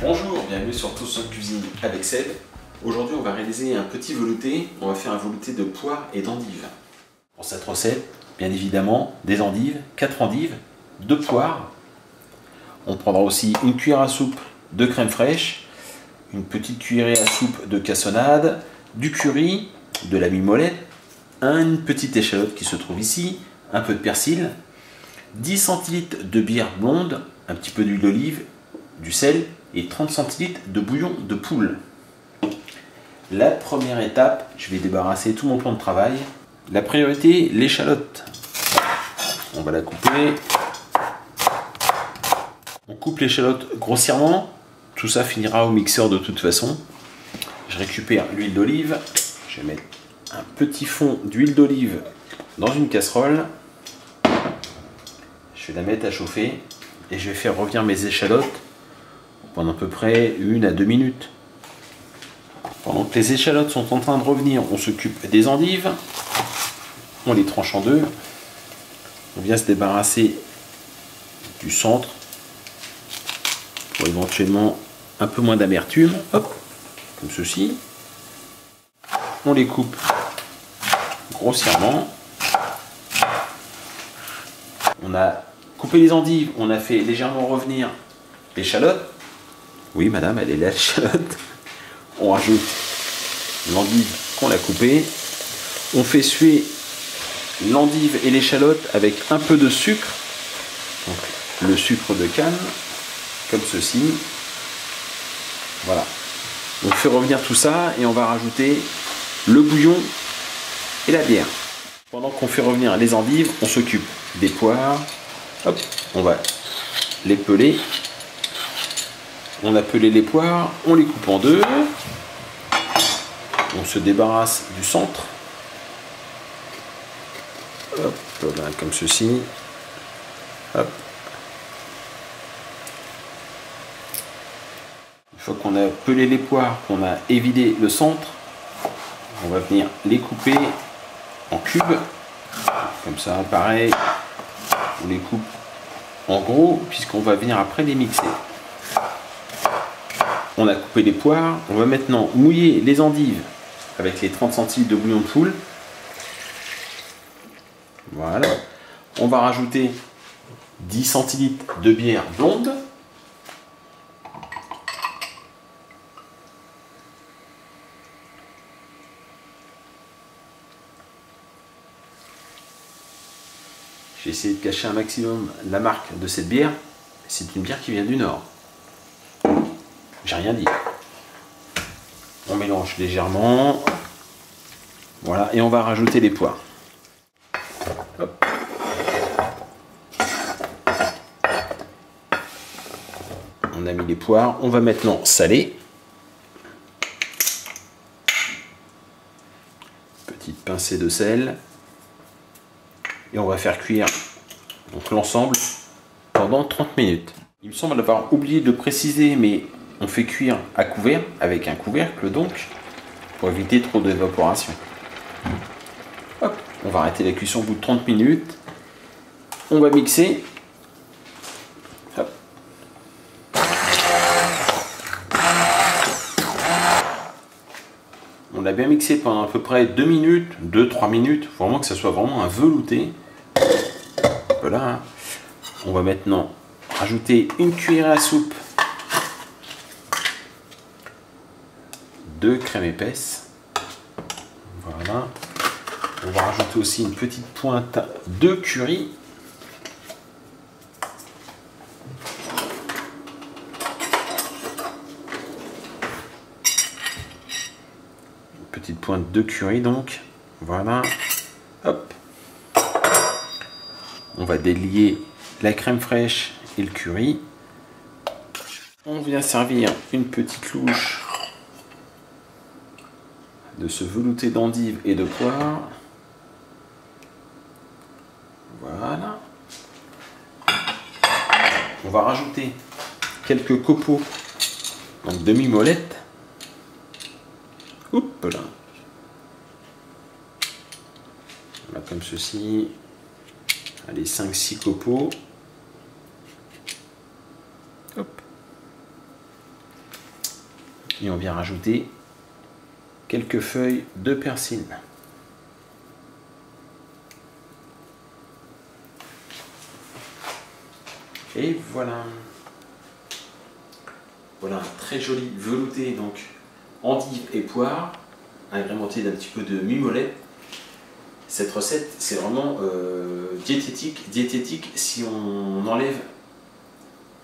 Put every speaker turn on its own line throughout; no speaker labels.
Bonjour, bienvenue sur Tous en Cuisine avec Seb. Aujourd'hui on va réaliser un petit velouté, on va faire un velouté de poire et d'endives. Pour cette recette, bien évidemment, des endives, 4 endives, 2 poires. On prendra aussi une cuillère à soupe de crème fraîche, une petite cuillerée à soupe de cassonade, du curry, de la mimolette, une petite échalote qui se trouve ici, un peu de persil, 10 centilitres de bière blonde, un petit peu d'huile d'olive, du sel et 30 centilitres de bouillon de poule. La première étape, je vais débarrasser tout mon plan de travail. La priorité, l'échalote. On va la couper. On coupe l'échalote grossièrement. Tout ça finira au mixeur de toute façon. Je récupère l'huile d'olive. Je vais mettre un petit fond d'huile d'olive dans une casserole. Je vais la mettre à chauffer et je vais faire revenir mes échalotes pendant à peu près 1 à 2 minutes. Pendant que les échalotes sont en train de revenir, on s'occupe des endives. On les tranche en deux. On vient se débarrasser du centre pour éventuellement un peu moins d'amertume. Hop, comme ceci. On les coupe grossièrement. On a coupé les endives, on a fait légèrement revenir l'échalote. Oui, madame, elle est là, l'échalote. On rajoute l'endive qu'on a coupée. On fait suer l'endive et l'échalote avec un peu de sucre. Donc, le sucre de canne, comme ceci. Voilà. On fait revenir tout ça et on va rajouter le bouillon et la bière. Pendant qu'on fait revenir les endives, on s'occupe des poires. Hop, on va les peler. On a pelé les poires, on les coupe en deux. On se débarrasse du centre. Hop, là, comme ceci. Hop. Une fois qu'on a pelé les poires, qu'on a évidé le centre, on va venir les couper en cubes. Comme ça, pareil. On les coupe en gros, puisqu'on va venir après les mixer. On a coupé les poires. On va maintenant mouiller les endives avec les 30 centilitres de bouillon de poule. Voilà. On va rajouter 10 centilitres de bière blonde. J'ai essayé de cacher un maximum la marque de cette bière. C'est une bière qui vient du Nord. J'ai rien dit. On mélange légèrement. Voilà, et on va rajouter les poires. Hop. On a mis les poires. On va maintenant saler. Petite pincée de sel. Et on va faire cuire donc l'ensemble pendant 30 minutes. Il me semble avoir oublié de préciser, mais on fait cuire à couvert, avec un couvercle donc, pour éviter trop d'évaporation. Hop, on va arrêter la cuisson au bout de 30 minutes. On va mixer. Hop. On a bien mixé pendant à peu près 2 minutes, 2-3 minutes, vraiment que ça soit vraiment un velouté. Voilà. Hein. On va maintenant rajouter une cuillère à soupe de crème épaisse. Voilà. On va rajouter aussi une petite pointe de curry. Une petite pointe de curry donc. Voilà. Hop. On va délier la crème fraîche et le curry. On vient servir une petite louche de ce velouté d'endives et de poire. Voilà. On va rajouter quelques copeaux donc de mimolette. Hop là. Voilà, comme ceci. Allez, 5-6 copeaux. Hop. Et on vient rajouter quelques feuilles de persil. Et voilà. Voilà un très joli velouté, donc endive et poire, agrémenté d'un petit peu de mimolette. Cette recette, c'est vraiment diététique si on enlève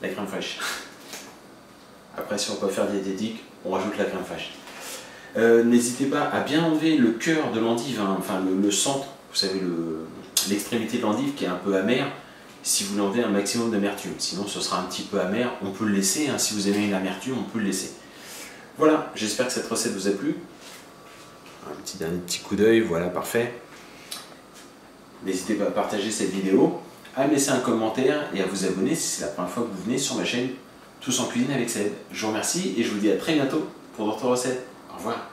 la crème fraîche. Après, si on peut faire diététique, on rajoute la crème fraîche. N'hésitez pas à bien enlever le cœur de l'endive, hein, enfin le centre, vous savez, l'extrémité de l'endive qui est un peu amère, si vous l'enlevez un maximum d'amertume. Sinon, ce sera un petit peu amer, on peut le laisser, hein, si vous aimez l'amertume, on peut le laisser. Voilà, j'espère que cette recette vous a plu. Un dernier petit coup d'œil, voilà, parfait. N'hésitez pas à partager cette vidéo, à me laisser un commentaire et à vous abonner si c'est la première fois que vous venez sur ma chaîne Tous en cuisine avec Seb. Je vous remercie et je vous dis à très bientôt pour d'autres recettes. Au revoir.